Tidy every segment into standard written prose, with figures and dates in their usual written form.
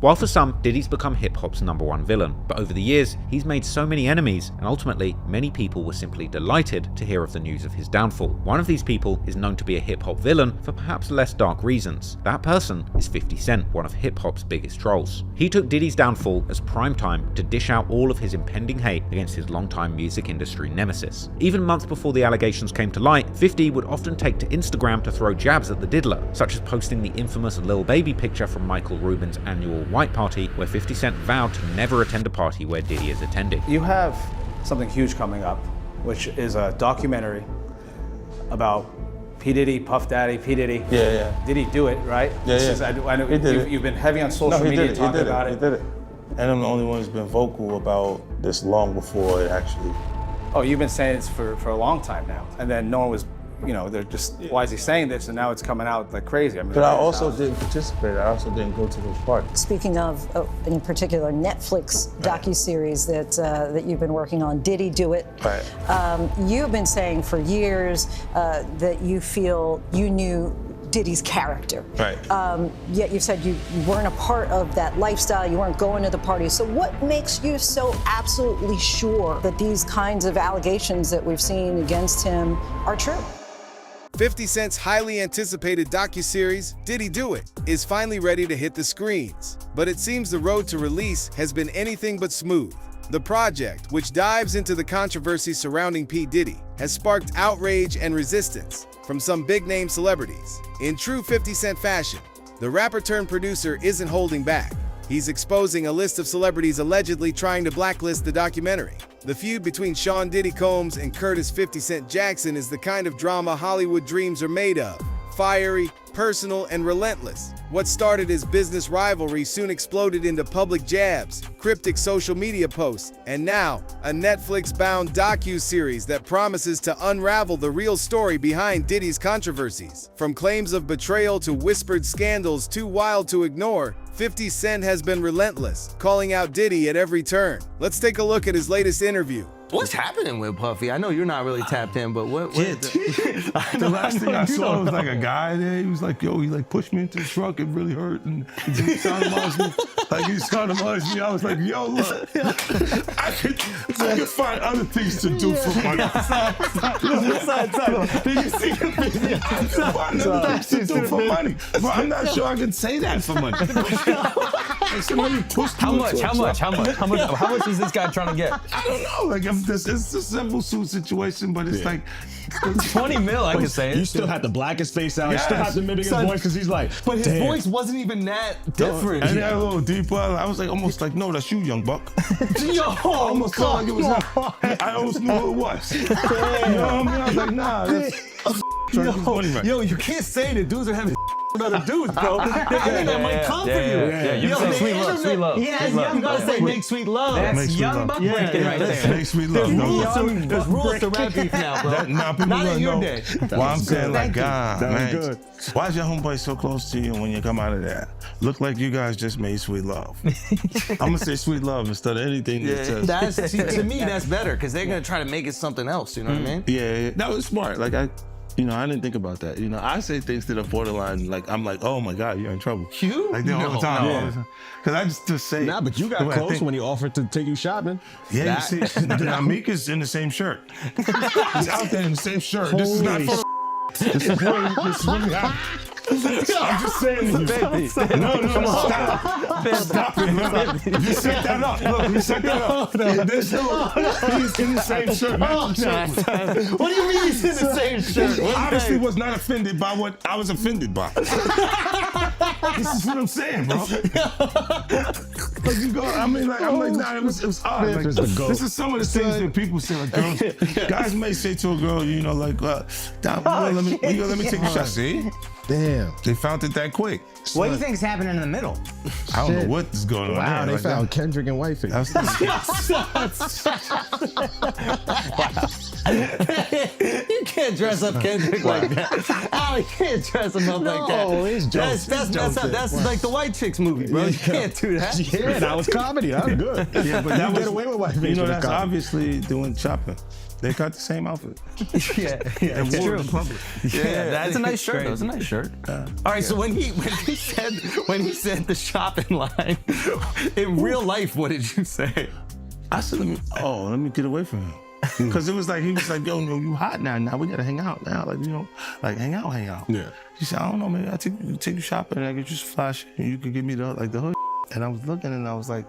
While for some, Diddy's become hip-hop's #1 villain, but over the years, he's made so many enemies, and ultimately, many people were simply delighted to hear of the news of his downfall. One of these people is known to be a hip-hop villain for perhaps less dark reasons. That person is 50 Cent, one of hip-hop's biggest trolls. He took Diddy's downfall as prime time to dish out all of his impending hate against his longtime music industry nemesis. Even months before the allegations came to light, 50 would often take to Instagram to throw jabs at the diddler, such as posting the infamous Lil Baby picture from Michael Rubin's annual White Party, where 50 Cent vowed to never attend a party where Diddy is attending. You have something huge coming up, which is a documentary about P. Diddy, Puff Daddy, P. Diddy. Yeah. Diddy Do It, right? I know you've been heavy on social media talking about it. He did it. And I'm the only one who's been vocal about this long before it actually. Oh, you've been saying this for a long time now. And then no one was, they're just, why is he saying this? And now it's coming out like crazy. But I also didn't participate. I also didn't go to those parties. Speaking of, in particular, Netflix docuseries that you've been working on, Diddy Do It. Right. You've been saying for years that you feel you knew Diddy's character. Right. Yet you said you weren't a part of that lifestyle, you weren't going to the parties. So what makes you so absolutely sure that these kinds of allegations that we've seen against him are true? 50 Cent's highly anticipated docuseries, Diddy Do It, is finally ready to hit the screens. But it seems the road to release has been anything but smooth. The project, which dives into the controversy surrounding P. Diddy, has sparked outrage and resistance from some big-name celebrities. In true 50 Cent fashion, the rapper-turned-producer isn't holding back. He's exposing a list of celebrities allegedly trying to blacklist the documentary. The feud between Sean Diddy Combs and Curtis 50 Cent Jackson is the kind of drama Hollywood dreams are made of. Fiery, personal, and relentless. What started as business rivalry soon exploded into public jabs, cryptic social media posts, and now, a Netflix-bound docu-series that promises to unravel the real story behind Diddy's controversies. From claims of betrayal to whispered scandals too wild to ignore, 50 Cent has been relentless, calling out Diddy at every turn. Let's take a look at his latest interview. What's happening with Puffy? I know you're not really tapped in, but what the last thing I saw was like a guy there. He was like, yo, he like pushed me into the truck. It really hurt. And he sodomized me. Like he sodomized me. I was like, yo, look, I could find other things to do for money. Did you see the video? I could find other things to do for money. But I'm not sure I can say that for money. Like somebody pushed How much is this guy trying to get? I don't know. Like it's a civil suit situation, but it's like 20 mil, I can say it. You still have to black his face out. You still have to mimic his voice because he's like, but his voice wasn't even that different. And that a little deeper. I was like, almost like, no, that's you, young buck. Yo, I almost felt like it was him. I almost knew who it was. You know what I mean? I was like, nah, that's yo, you can't say that dudes are having with other dudes, bro. The internet might come for you. Yeah, you can say sweet love. Yeah, You gotta say make sweet love. That's young buck breaking right there. Make sweet love. There's rules to rap beef now, bro. Not in your day. Well, I'm saying like, God, man, why is your homeboy so close to you when you come out of there? Look like you guys just made sweet love. I'm gonna say sweet love instead of anything that says. To me, that's better because they're gonna try to make it something else. You know what I mean? Yeah, that was smart. Like I didn't think about that. I say things that are borderline, like, I'm like, oh my God, you're in trouble. You? Like, all the time. Because I just say. Nah, but you got close when he offered to take you shopping. Yeah, you see, Amik is in the same shirt. He's out there in the same shirt. This is not for This is really happening. I'm just saying to you. No, stop it, man. You set that up. Look, you set that up. This dude, he's in the same shirt. What do you mean he's in the same shirt? Obviously was not offended by what I was offended by. This is what I'm saying, bro. Like you go, I'm like, nah, it was odd. Like, this is some of the things that people say, like guys may say to a girl, like, let me take a shot. See? Damn. They found it that quick. What do you think is happening in the middle? I don't know what is going on. Wow, they found Kendrick and Wifey. You can't dress up Kendrick like that. Al, you can't dress him up like that. No, it's jokes. That's like the white chicks movie, bro. You can't do that. Yeah, that was comedy. That was good. Yeah, but that you was, get away with white you know, face that's comedy. obviously doing shopping. They got the same outfit. Yeah, it's wore true. it in public. Yeah, that's a nice shirt. Though. It's a nice shirt. All right, so when he said the shopping line in real life, what did you say? I said, let me get away from him. Because it was like, he was like, yo, you hot now. Now we got to hang out now. Like, you know, like hang out. Yeah. He said, I don't know, maybe I'll take you shopping and I get you some flash and you could give me the hood. And I was looking and I was like,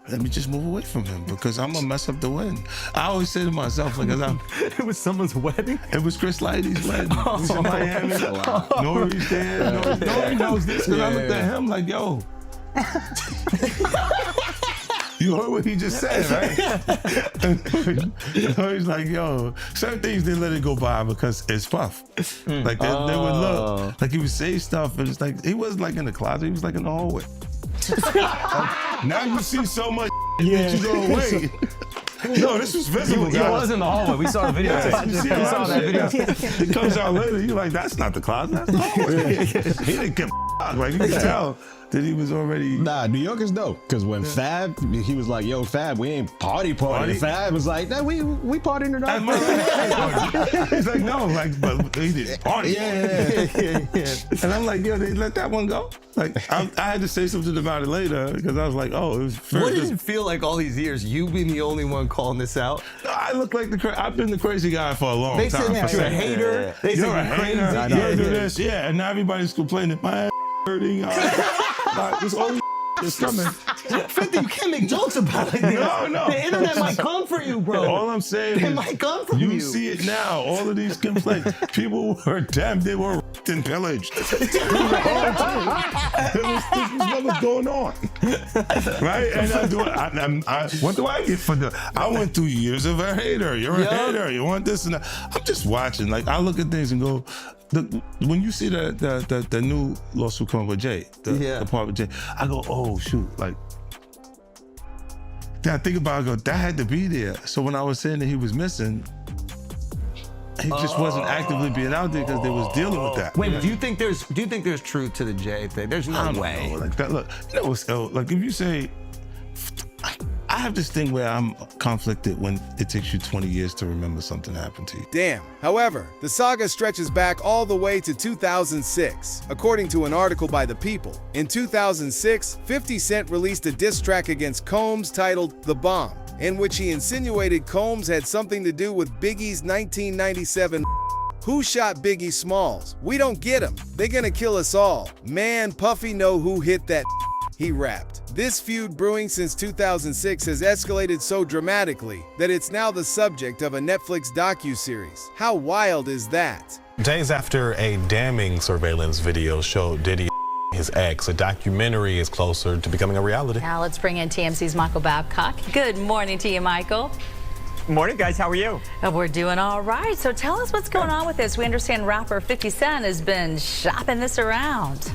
let me just move away from him because I'm going to mess up the wedding. I always say to myself, like, it was someone's wedding? It was Chris Lighty's wedding. He was in Miami. Nori's there. Nori knows this because I looked at him like, yo. You heard what he just said, right? He's like, yo, certain things they let it go by because it's Puff. Like they would look, like he would say stuff, and it's like he wasn't like in the closet, he was like in the hallway. Now you see so much that you go away. No, this was visible. He was in the hallway. We saw the video. You see we saw that video. It comes out later. You're like, that's not the closet. That's the hallway. He didn't give a like you can tell that he was already. Nah, New York is dope. Cause when Fab, he was like, "Yo, Fab, we ain't party." Fab was like, "Nah, we partying tonight." He's like, no, like, but he didn't party. Yeah. And I'm like, yo, they let that one go. Like, I had to say something about it later because I was like, oh, it was. What did it feel like all these years? You being the only one calling this out. I look like I've been the crazy guy for a long time. They said you're a hater. They said you're crazy. You do this, yeah, and now everybody's complaining. My ass hurting. This all is coming. 50, you can't make jokes about it. No. The internet might come for you, bro. All I'm saying is might come for you. You see it now. All of these complaints. People were damn, they were and pillaged. This was what was going on, right? And what do I get for I went through years of a hater. You're a hater. You want this and that. I'm just watching. Like I look at things and go. When you see the new lawsuit coming with Jay, the part with Jay, I go, oh shoot, like. Then I think about it, I go, that had to be there. So when I was saying that he was missing, he just wasn't actively being out there because they was dealing with that. Wait, do you think there's truth to the Jay thing? There's no way. Like that. Look, you know what's like if you say, I have this thing where I'm conflicted when it takes you 20 years to remember something happened to you. Damn. However, the saga stretches back all the way to 2006. According to an article by The People, in 2006, 50 Cent released a diss track against Combs titled The Bomb, in which he insinuated Combs had something to do with Biggie's 1997 Who shot Biggie Smalls? We don't get him. They gonna kill us all. Man, Puffy know who hit that, he rapped. This feud brewing since 2006 has escalated so dramatically that it's now the subject of a Netflix docuseries. How wild is that? Days after a damning surveillance video showed Diddy his ex, a documentary is closer to becoming a reality. Now let's bring in TMC's Michael Babcock. Good morning to you, Michael. Morning, guys. How are you? We're doing all right. So tell us what's going on with this. We understand rapper 50 Cent has been shopping this around.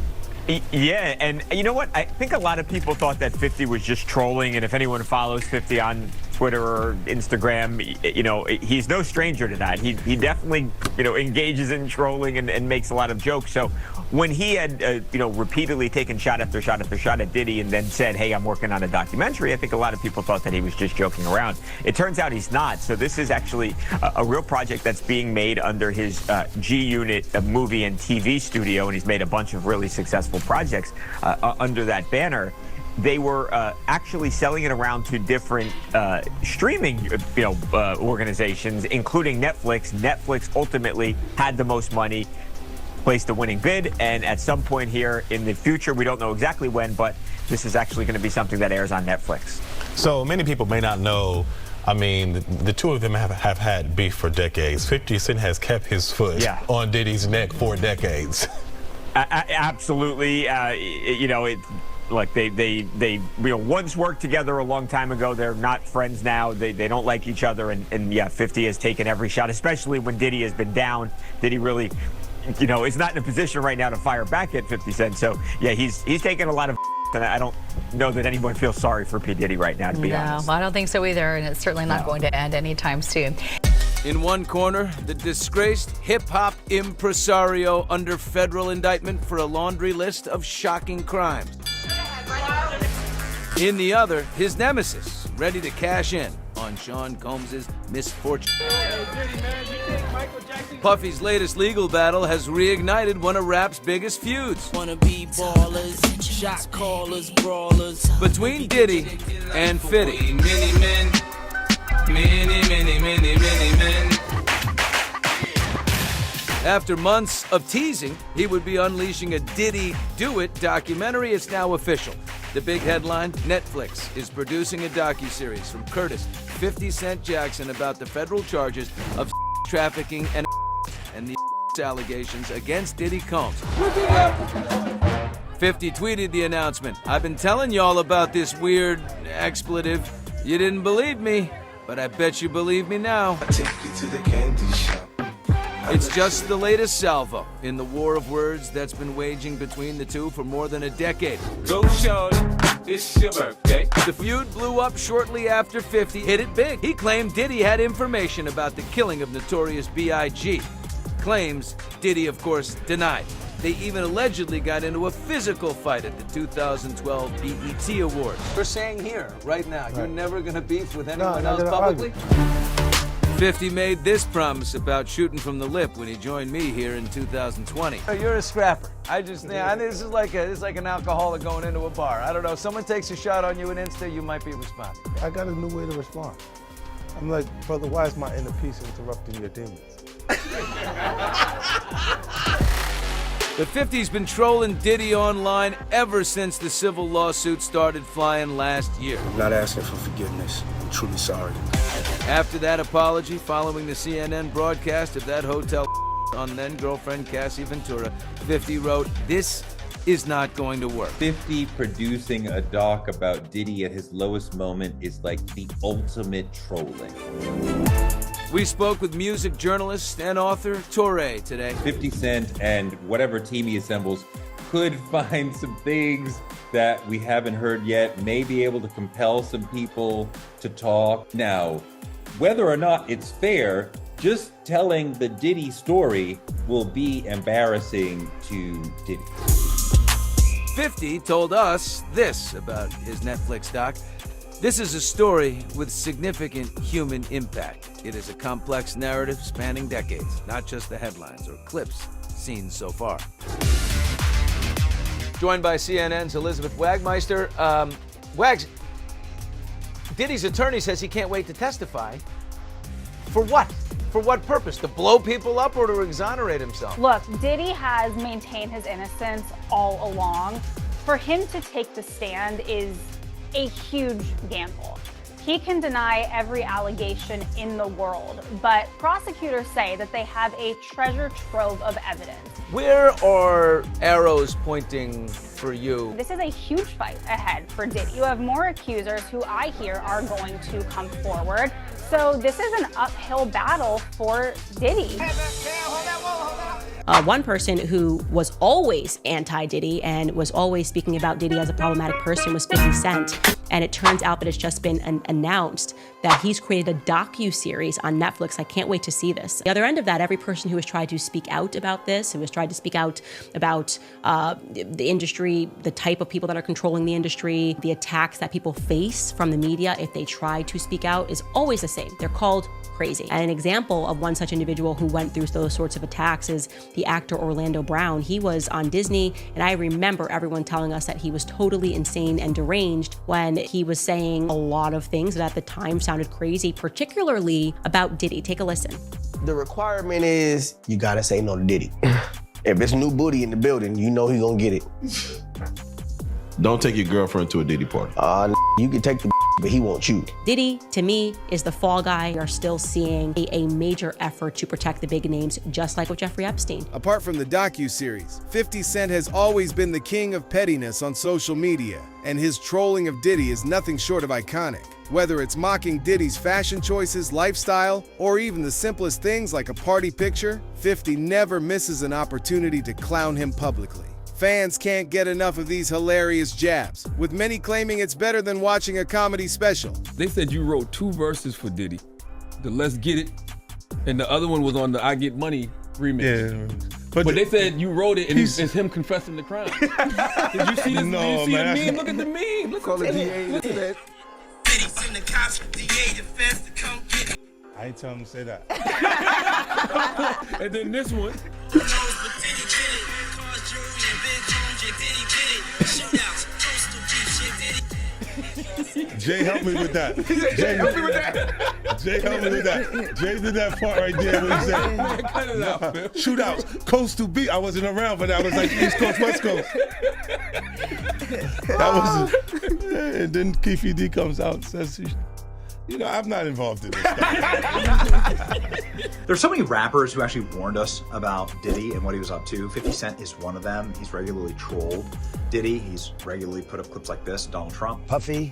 Yeah, and you know what? I think a lot of people thought that 50 was just trolling, and if anyone follows 50 on Twitter or Instagram, you know, he's no stranger to that. He definitely, you know, engages in trolling and makes a lot of jokes. So when he had, you know, repeatedly taken shot after shot after shot at Diddy and then said, hey, I'm working on a documentary, I think a lot of people thought that he was just joking around. It turns out he's not. So this is actually a real project that's being made under his G-Unit movie and TV studio, and he's made a bunch of really successful projects under that banner. They were actually selling it around to different streaming, organizations, including Netflix. Netflix ultimately had the most money, placed the winning bid, and at some point here in the future, we don't know exactly when, but this is actually going to be something that airs on Netflix. So many people may not know. I mean, the two of them have had beef for decades. 50 Cent has kept his foot on Diddy's neck for decades. Absolutely, you know it. Like they once worked together a long time ago. They're not friends now. They don't like each other, and yeah, 50 has taken every shot, especially when Diddy has been down. Diddy really, you know, is not in a position right now to fire back at 50 Cent. So yeah, he's taken a lot of, and I don't know that anyone feels sorry for P. Diddy right now, to be honest. No, I don't think so either, and it's certainly not going to end anytime soon. In one corner, the disgraced hip-hop impresario under federal indictment for a laundry list of shocking crimes. In the other, his nemesis, ready to cash in on Sean Combs' misfortune. Puffy's latest legal battle has reignited one of rap's biggest feuds. Wanna be ballers, shot callers, brawlers. Between Diddy and 50. Many men, many men. After months of teasing he would be unleashing a Diddy Do It documentary, it's now official. The big headline, Netflix is producing a docuseries from Curtis 50 Cent Jackson about the federal charges of trafficking and the allegations against Diddy Combs. 50 tweeted the announcement. I've been telling y'all about this weird expletive. You didn't believe me, but I bet you believe me now. I take you to the candy shop. It's just the latest salvo in the war of words that's been waging between the two for more than a decade. Go shorty, it's your birthday. The feud blew up shortly after 50 hit it big. He claimed Diddy had information about the killing of Notorious B.I.G. Claims Diddy, of course, denied. They even allegedly got into a physical fight at the 2012 BET Awards. We're saying here, right now, you're never gonna beef with anyone else publicly? 50 made this promise about shooting from the lip when he joined me here in 2020. You're a scrapper. I think this is like an alcoholic going into a bar. I don't know. Someone takes a shot on you in Insta, you might be responsible. I got a new way to respond. I'm like, brother, why is my inner peace interrupting your demons? The 50's been trolling Diddy online ever since the civil lawsuit started flying last year. I'm not asking for forgiveness. I'm truly sorry. After that apology, following the CNN broadcast of that hotel on then-girlfriend Cassie Ventura, 50 wrote, "This is not going to work." 50 producing a doc about Diddy at his lowest moment is like the ultimate trolling. We spoke with music journalist and author Torre today. 50 Cent and whatever team he assembles could find some things that we haven't heard yet, may be able to compel some people to talk. Now, whether or not it's fair, just telling the Diddy story will be embarrassing to Diddy. 50 told us this about his Netflix doc. This is a story with significant human impact. It is a complex narrative spanning decades, not just the headlines or clips seen so far. Joined by CNN's Elizabeth Wagmeister. Wags, Diddy's attorney says he can't wait to testify. For what? For what purpose? To blow people up or to exonerate himself? Look, Diddy has maintained his innocence all along. For him to take the stand is a huge gamble. He can deny every allegation in the world, but prosecutors say that they have a treasure trove of evidence. Where are arrows pointing for you? This is a huge fight ahead for Diddy. You have more accusers who I hear are going to come forward. So this is an uphill battle for Diddy. One person who was always anti-Diddy and was always speaking about Diddy as a problematic person was 50 Cent. And it turns out that it's just been announced that he's created a docu-series on Netflix. I can't wait to see this. The other end of that, every person who has tried to speak out about this, who has tried to speak out about the industry, the type of people that are controlling the industry, the attacks that people face from the media if they try to speak out, is always the same. They're called crazy. And an example of one such individual who went through those sorts of attacks is the actor Orlando Brown. He was on Disney, and I remember everyone telling us that he was totally insane and deranged when he was saying a lot of things that at the time sounded crazy, particularly about Diddy. Take a listen. The requirement is you gotta say no to Diddy. If it's new booty in the building, you know he's gonna get it. Don't take your girlfriend to a Diddy party. You can take the but he wants you. Diddy, to me, is the fall guy. We are still seeing a major effort to protect the big names, just like with Jeffrey Epstein. Apart from the docuseries, 50 Cent has always been the king of pettiness on social media, and his trolling of Diddy is nothing short of iconic. Whether it's mocking Diddy's fashion choices, lifestyle, or even the simplest things like a party picture, 50 never misses an opportunity to clown him publicly. Fans can't get enough of these hilarious jabs, with many claiming it's better than watching a comedy special. They said you wrote 2 verses for Diddy, the Let's Get It And the other one was on the I Get Money remix. Yeah. But they said you wrote it and it's him confessing the crime. Did you see this? No, Did you see man, the meme? Look at the meme. Listen to it. I ain't telling him to say that. And then this one. Jay, help me with that. Jay, help me with that. Jay, help me with that. Jay did that part right there when he said, Man, cut it out, man. shootouts, coast to beat. I wasn't around, but I was like East Coast, West Coast. That was it. And then Keefy D comes out and says, you know, I'm not involved in this stuff. There's so many rappers who actually warned us about Diddy and what he was up to. 50 Cent is one of them. He's regularly trolled Diddy. He's regularly put up clips like this, Donald Trump. Puffy,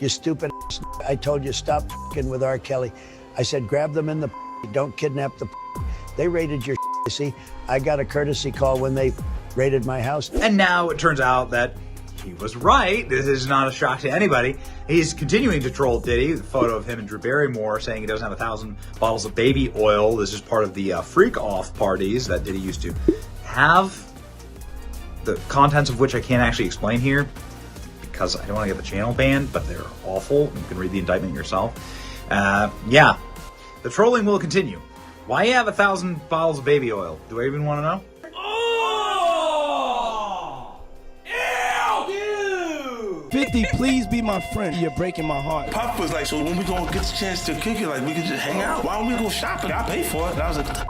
you stupid ass. I told you stop f***ing with R. Kelly. I said grab them in the don't kidnap the They raided your you see. I got a courtesy call when they raided my house. And now it turns out that he was right. This is not a shock to anybody. He's continuing to troll Diddy. The photo of him and Drew Barrymore saying he doesn't have 1,000 bottles of baby oil. This is part of the freak-off parties that Diddy used to have. The contents of which I can't actually explain here because I don't want to get the channel banned, but they're awful. You can read the indictment yourself. Yeah, the trolling will continue. Why you have 1,000 bottles of baby oil? Do I even want to know? 50, please be my friend. You're breaking my heart. Puff was like, so when we gonna get the chance to kick it, like we could just hang out. Why don't we go shopping? I pay for it. And I was like, what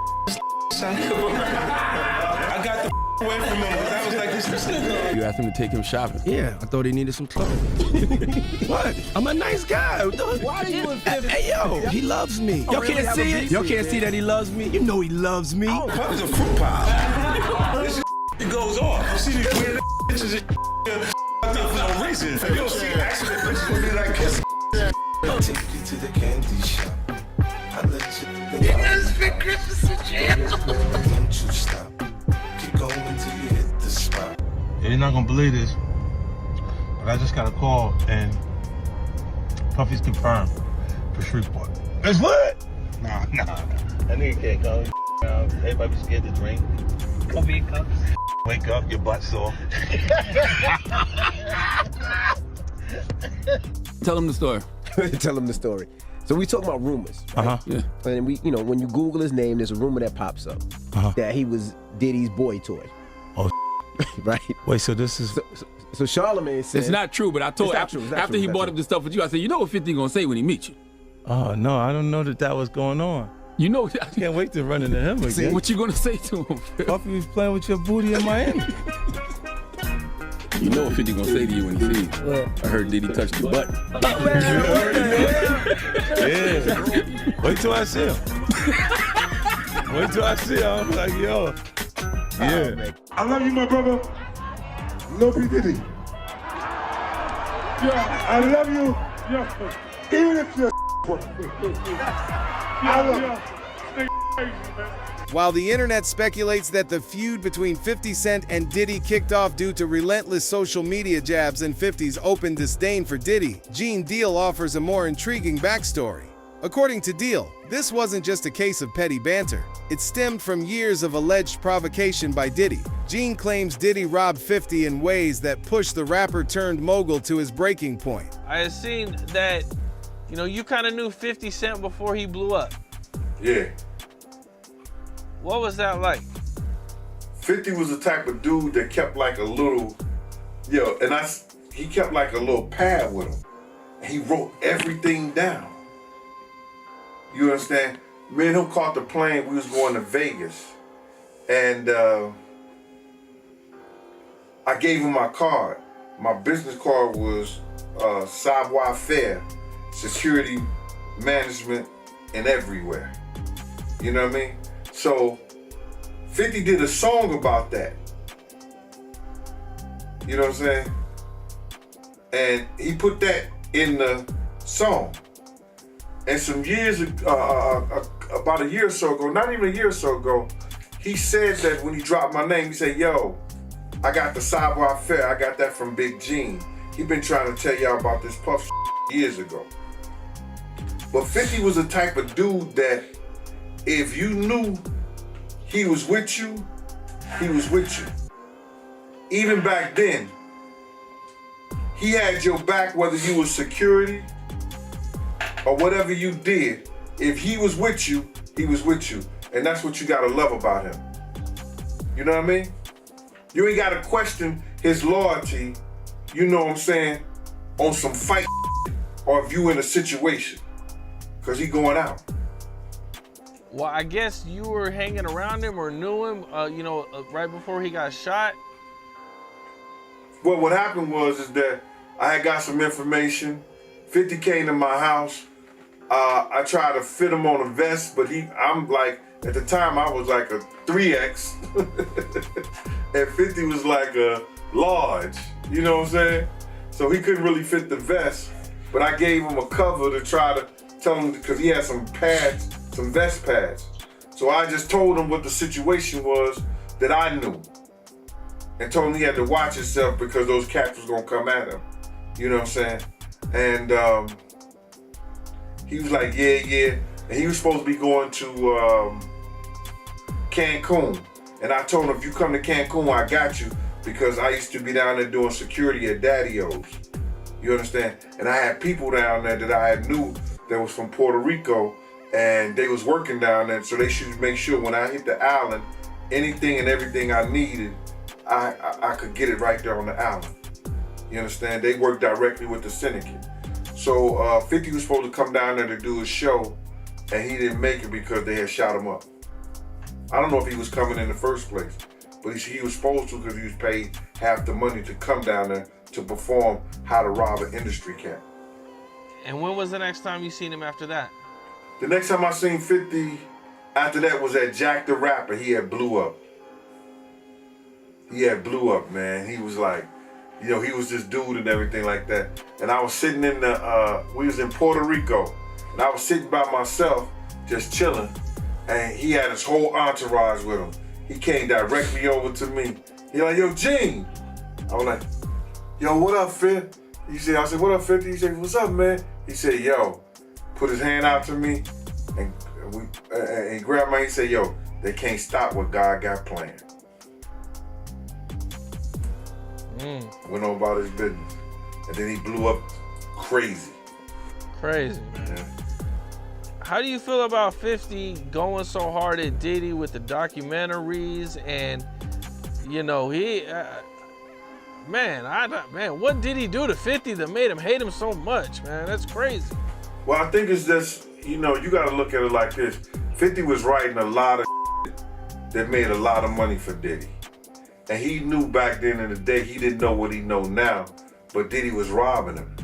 the son? I got the away from him because I was like, this is good. You asked him to take him shopping. Yeah, I thought he needed some clothes. What? I'm a nice guy. Why are you in 50? Hey, yo, he loves me. Y'all can't see it? Y'all can't see that he loves me? You know he loves me. Oh, Puff is a fruit pile. This it goes off. You see these weird bitches and for no reason. If you don't see accident, bitches will be like kiss. I'll take you to the candy shop. I'll let you. It's been Christmas and jam. Don't you stop. Keep going till you hit the spot. You're not gonna believe this, but I just got a call and Puffy's confirmed for Shreveport. That's what? Nah. That nigga can't come. Everybody be scared to drink. Coffee cups. Wake up, your butt sore. Tell him the story. Tell him the story. So we talking about rumors, right? Yeah. And we, you know, when you Google his name, there's a rumor that pops up that he was Diddy's boy toy. Oh, right. Wait, so this is so Charlamagne said it's not true, but I told after he brought up this stuff with you, I said, you know what 50 gonna say when he meets you? Oh no, I don't know that was going on. You know, I can't wait to run into him again. What you gonna say to him? Puffy was playing with your booty in Miami. You know what 50 gonna say to you when he sees you. I heard Diddy touch your butt. Yeah. Wait till I see him. Wait till I see him. I'm like, yo. Yeah. I love you, my brother. Love you, Diddy. Yeah, I love you. Yeah. Even if you're I love you. While the internet speculates that the feud between 50 Cent and Diddy kicked off due to relentless social media jabs and 50's open disdain for Diddy, Gene Deal offers a more intriguing backstory. According to Deal, this wasn't just a case of petty banter. It stemmed from years of alleged provocation by Diddy. Gene claims Diddy robbed 50 in ways that pushed the rapper turned mogul to his breaking point. I had seen that, you know, you kind of knew 50 Cent before he blew up. Yeah. What was that like? 50 was the type of dude that kept like a little, he kept like a little pad with him. He wrote everything down. You understand? Me and him caught the plane, we was going to Vegas. And I gave him my card. My business card was savoir-faire, security management, and everywhere. You know what I mean? So 50 did a song about that. You know what I'm saying? And he put that in the song. And some years, about a year or so ago, not even a year or so ago, he said that when he dropped my name, he said, yo, I got the savoir-faire, I got that from Big Gene. He been trying to tell y'all about this Puff years ago. But 50 was the type of dude that if you knew he was with you, he was with you. Even back then, he had your back whether you was security or whatever you did. If he was with you, he was with you. And that's what you gotta love about him. You know what I mean? You ain't gotta question his loyalty, you know what I'm saying, on some fight or if you in a situation, cause he going out. Well, I guess you were hanging around him or knew him, right before he got shot. Well, what happened was is that I had got some information. 50 came to my house. I tried to fit him on a vest, but I'm like, at the time I was like a 3X. And 50 was like a large, you know what I'm saying? So he couldn't really fit the vest, but I gave him a cover to try to tell him, because he had some pads, some vest pads. So I just told him what the situation was that I knew. And told him he had to watch himself because those cats was gonna come at him. You know what I'm saying? And he was like, yeah. And he was supposed to be going to Cancun. And I told him, if you come to Cancun, I got you, because I used to be down there doing security at Daddy-O's. You understand? And I had people down there that I had knew that was from Puerto Rico, and they was working down there, so they should make sure when I hit the island, anything and everything I needed, I could get it right there on the island. You understand? They work directly with the syndicate. So 50 was supposed to come down there to do a show, and he didn't make it because they had shot him up. I don't know if he was coming in the first place, but he was supposed to, because he was paid half the money to come down there to perform How to Rob an Industry Cat. And when was the next time you seen him after that? The next time I seen 50 after that was at Jack the Rapper. He had blew up. He had blew up, man. He was like, he was this dude and everything like that. And I was sitting in we was in Puerto Rico, and I was sitting by myself, just chilling, and he had his whole entourage with him. He came directly over to me. He like, yo, Gene. I was like, yo, what up, Fit? I said, what up, 50? He said, what's up, man? He said, yo, put his hand out to me, and he grabbed my, he said, yo, they can't stop what God got planned. Went on about his business. And then he blew up crazy. Crazy, man. Yeah. How do you feel about 50 going so hard at Diddy with the documentaries? And, what did he do to 50 that made him hate him so much, man? That's crazy. Well, I think it's just, you got to look at it like this. 50 was writing a lot of that made a lot of money for Diddy. And he knew back then in the day, he didn't know what he know now, but Diddy was robbing him.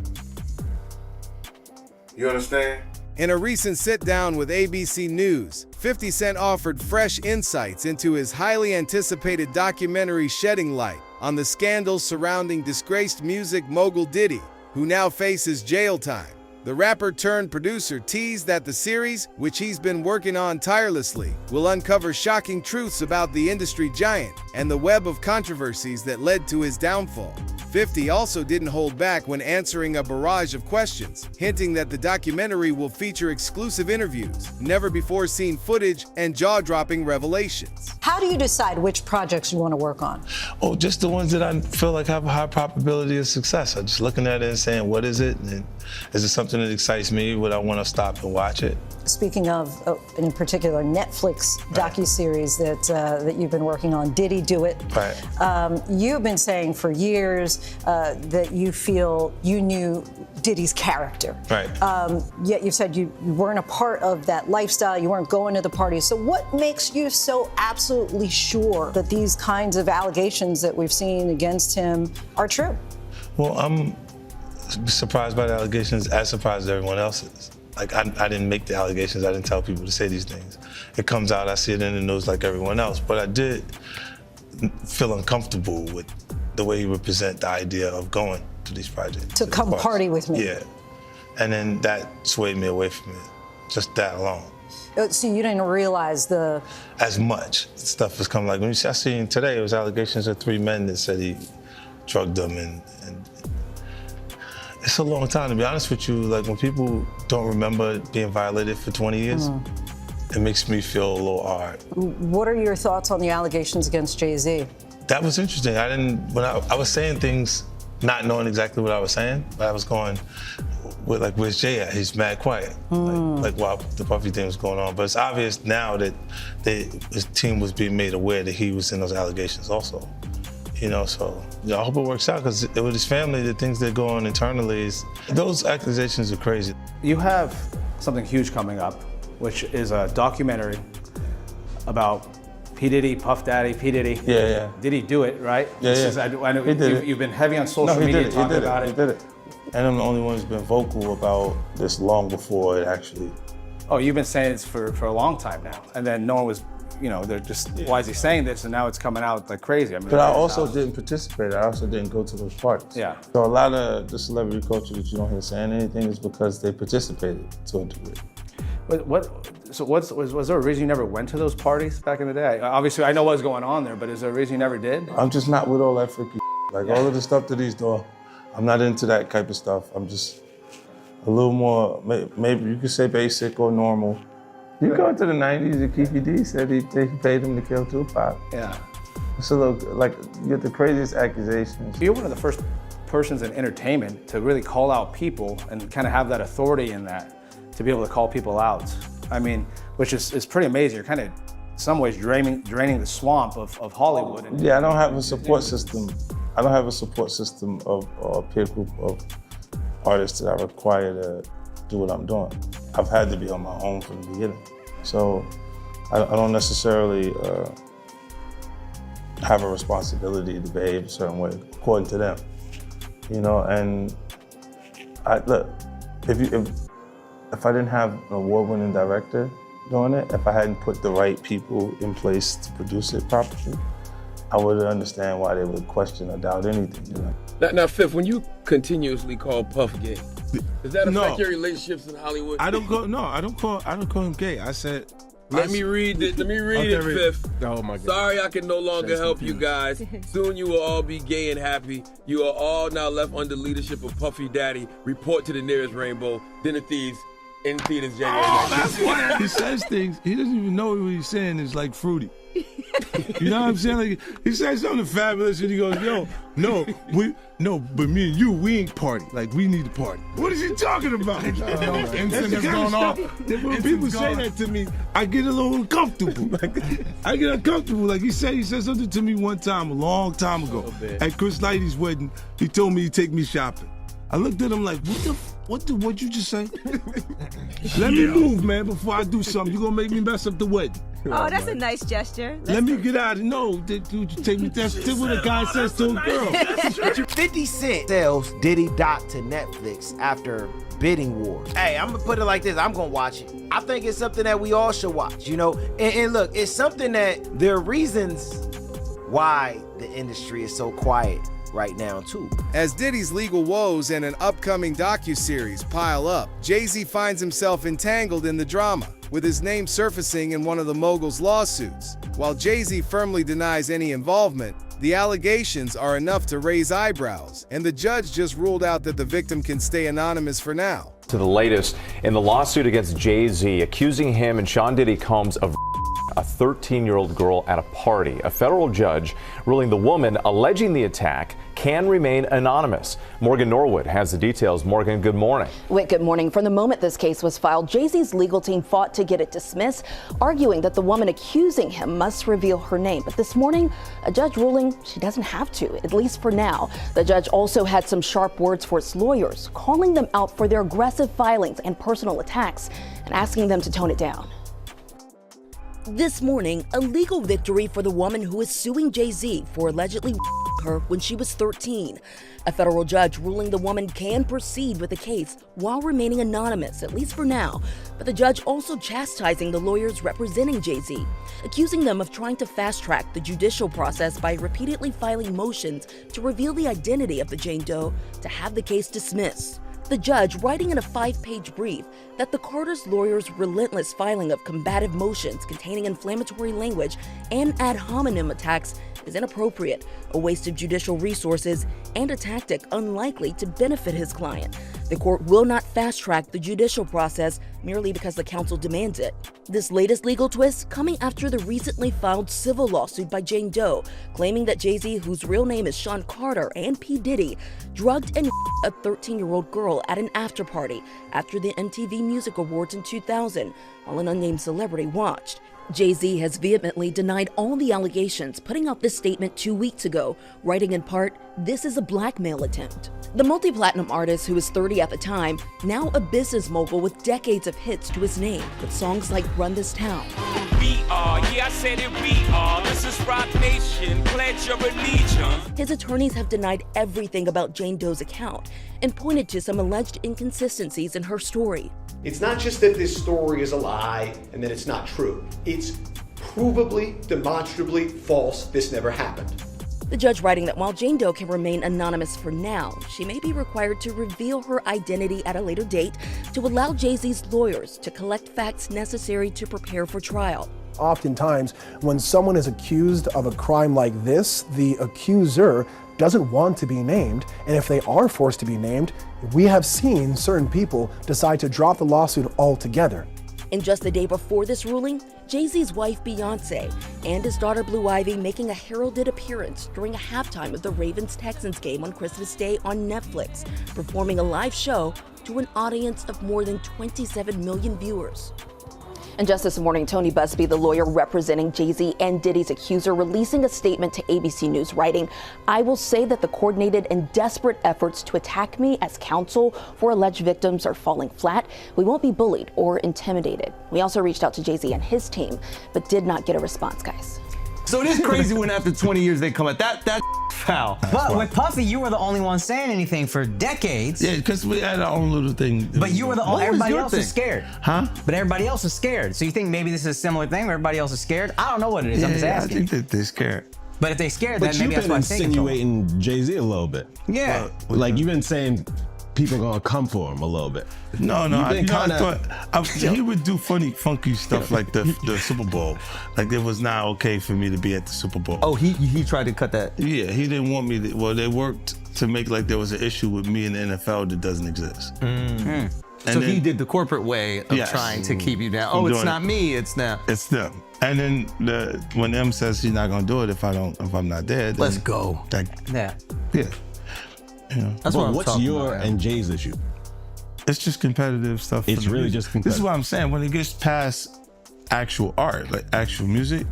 You understand? In a recent sit-down with ABC News, 50 Cent offered fresh insights into his highly anticipated documentary shedding light on the scandals surrounding disgraced music mogul Diddy, who now faces jail time. The rapper-turned-producer teased that the series, which he's been working on tirelessly, will uncover shocking truths about the industry giant and the web of controversies that led to his downfall. 50 also didn't hold back when answering a barrage of questions, hinting that the documentary will feature exclusive interviews, never-before-seen footage, and jaw-dropping revelations. How do you decide which projects you want to work on? Oh, just the ones that I feel like have a high probability of success. I'm just looking at it and saying, what is it? And is it something that excites me? Would I want to stop and watch it? Speaking of, in particular, Netflix docuseries that you've been working on, Diddy Do It. Right. You've been saying for years that you feel you knew Diddy's character. Right. Yet you said you weren't a part of that lifestyle, you weren't going to the parties. So what makes you so absolutely sure that these kinds of allegations that we've seen against him are true? Well, I'm surprised by the allegations, as surprised as everyone else is. Like, I didn't make the allegations, I didn't tell people to say these things. It comes out, I see it in the news like everyone else, but I did feel uncomfortable with the way he would present the idea of going to these projects. To come party with me. Yeah. And then that swayed me away from it, just that alone. So you didn't realize as much stuff was coming. Like, when I seen today, it was allegations of 3 men that said he drugged them, and it's a long time, to be honest with you. Like, when people don't remember being violated for 20 years, it makes me feel a little odd. What are your thoughts on the allegations against JayZ? That was interesting. When I was saying things, not knowing exactly what I was saying, but I was going with like, where's Jay at? He's mad quiet. Like while the Puffy thing was going on. But it's obvious now that his team was being made aware that he was in those allegations also. You know, so I hope it works out, because with his family, the things that go on internally, those accusations are crazy. You have something huge coming up, which is a documentary about P. Diddy, Puff Daddy, P. Diddy. Yeah. Did he do it, right? Yeah. I know you've been heavy on social media talking about it. He did it. And I'm the only one who's been vocal about this long before it actually. Oh, you've been saying this for a long time now. And then no one was, they're just, why is he saying this? And now it's coming out like crazy. I mean, but I also didn't participate. I also didn't go to those parties. Yeah. So a lot of the celebrity culture that you don't hear saying anything is because they participated to a degree. Was there a reason you never went to those parties back in the day? Obviously, I know what was going on there, but is there a reason you never did? I'm just not with all that freaky like all of the stuff that he's doing. I'm not into that type of stuff. I'm just a little more, maybe you could say basic or normal. You go into the 90s, and Kiki D said he paid him to kill Tupac. Yeah. It's a little, like, you get the craziest accusations. You're one of the first persons in entertainment to really call out people and kind of have that authority in that, to be able to call people out. I mean, which is pretty amazing. You're kind of, in some ways, draining the swamp of Hollywood. Yeah, I don't have a support system. I don't have a support system of a peer group of artists that I require to do what I'm doing. I've had to be on my own from the beginning. So I don't necessarily have a responsibility to behave a certain way, according to them. And look, if I didn't have an award-winning director doing it, if I hadn't put the right people in place to produce it properly, I wouldn't understand why they would question or doubt anything. Now, Fifth, when you continuously call Puff gay, does that affect your relationships in Hollywood? I don't call him gay. I said, Let me read it, Fifth. Oh my God. Sorry I can no longer help you guys. Soon you will all be gay and happy. You are all now left under leadership of Puffy Daddy. Report to the nearest rainbow. Dinner Thieves in theaters January 9th. That's why he says things. He doesn't even know what he's saying is like fruity. You know what I'm saying? Like, he says something fabulous and he goes, but me and you, we ain't party. Like, we need to party. What is he talking about? That's the kind of stuff that when people say that to me, I get a little uncomfortable. I get uncomfortable. Like he said something to me one time, a long time ago. At Chris Lighty's wedding, he told me he'd take me shopping. I looked at him like, what'd you just say? Let me move, man, before I do something. You're gonna make me mess up the wedding. Oh, that's a nice gesture. Let me get out of no. Dude, you take me. That's what a guy says to a girl. 50 Cent sells Diddy Doc to Netflix after bidding wars. Hey, I'm gonna put it like this. I'm gonna watch it. I think it's something that we all should watch, And look, it's something that there are reasons why the industry is so quiet right now, too. As Diddy's legal woes and an upcoming docuseries pile up, JayZ finds himself entangled in the drama, with his name surfacing in one of the mogul's lawsuits. While JayZ firmly denies any involvement, the allegations are enough to raise eyebrows, and the judge just ruled out that the victim can stay anonymous for now. To the latest in the lawsuit against JayZ, accusing him and Sean Diddy Combs of a 13-year-old girl at a party. A federal judge ruling the woman alleging the attack can remain anonymous. Morgan Norwood has the details. Morgan, good morning. Whit, good morning. From the moment this case was filed, JayZ's legal team fought to get it dismissed, arguing that the woman accusing him must reveal her name. But this morning, a judge ruling she doesn't have to, at least for now. The judge also had some sharp words for its lawyers, calling them out for their aggressive filings and personal attacks and asking them to tone it down. This morning, a legal victory for the woman who is suing JayZ for allegedly her when she was 13. A federal judge ruling the woman can proceed with the case while remaining anonymous, at least for now. But the judge also chastising the lawyers representing JayZ, accusing them of trying to fast-track the judicial process by repeatedly filing motions to reveal the identity of the Jane Doe to have the case dismissed. The judge writing in a 5-page brief that the Carter's lawyers' relentless filing of combative motions containing inflammatory language and ad hominem attacks is inappropriate, a waste of judicial resources, and a tactic unlikely to benefit his client. The court will not fast-track the judicial process, merely because the council demands it. This latest legal twist coming after the recently filed civil lawsuit by Jane Doe, claiming that JayZ, whose real name is Sean Carter, and P. Diddy drugged and a 13-year-old girl at an after-party after the MTV Music Awards in 2000, while an unnamed celebrity watched. JayZ has vehemently denied all the allegations, putting out this statement 2 weeks ago, writing in part, "This is a blackmail attempt." The multi-platinum artist, who was 30 at the time, now a business mogul with decades of hits to his name, with songs like Run This Town. We are, yeah, I said it, we are. This is Rock Nation, pledge your allegiance. His attorneys have denied everything about Jane Doe's account and pointed to some alleged inconsistencies in her story. It's not just that this story is a lie and that it's not true. It's provably, demonstrably false. This never happened. The judge writing that while Jane Doe can remain anonymous for now, she may be required to reveal her identity at a later date to allow JayZ's lawyers to collect facts necessary to prepare for trial. Oftentimes, when someone is accused of a crime like this, the accuser doesn't want to be named, and if they are forced to be named, we have seen certain people decide to drop the lawsuit altogether. And just the day before this ruling, JayZ's wife Beyonce and his daughter Blue Ivy making a heralded appearance during a halftime of the Ravens-Texans game on Christmas Day on Netflix, performing a live show to an audience of more than 27 million viewers. And just this morning, Tony Busby, the lawyer representing JayZ and Diddy's accuser, releasing a statement to ABC News, writing, "I will say that the coordinated and desperate efforts to attack me as counsel for alleged victims are falling flat. We won't be bullied or intimidated." We also reached out to JayZ and his team, but did not get a response, guys. So it is crazy when after 20 years they come at that foul. But with Puffy, you were the only one saying anything for decades. Yeah, because we had our own little thing. But you were the only, everybody else is scared. Huh? But everybody else is scared. So you think maybe this is a similar thing where everybody else is scared? I don't know what it is, I'm just asking. I think that they're scared. But if they're scared, But then maybe that's you've been why I'm thinking. insinuating JayZ a little bit. Yeah. Like you've been saying people gonna come for him a little bit. No, You've been I thought he would do funky stuff like the Super Bowl. Like it was not okay for me to be at the Super Bowl. Oh, he tried to cut that. Yeah, he didn't want me to. Well, they worked to make like there was an issue with me in the NFL that doesn't exist. Mm. So he did the corporate way of trying to keep you down. Oh, it's not me, it's them. It's them. And then when M says he's not gonna do it if I'm not there, then let's go. Yeah. You know. That's what what's your and Jay's issue? It's just competitive stuff. It's really just competitive. This is what I'm saying. When it gets past actual art, like actual music,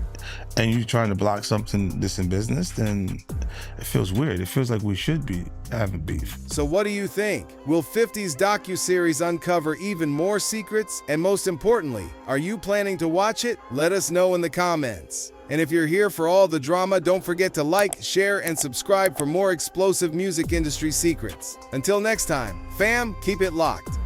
and you're trying to block something that's in business, then it feels weird. It feels like we should be having beef. So what do you think? Will 50's docuseries uncover even more secrets? And most importantly, are you planning to watch it? Let us know in the comments. And if you're here for all the drama, don't forget to like, share, and subscribe for more explosive music industry secrets. Until next time, fam, keep it locked.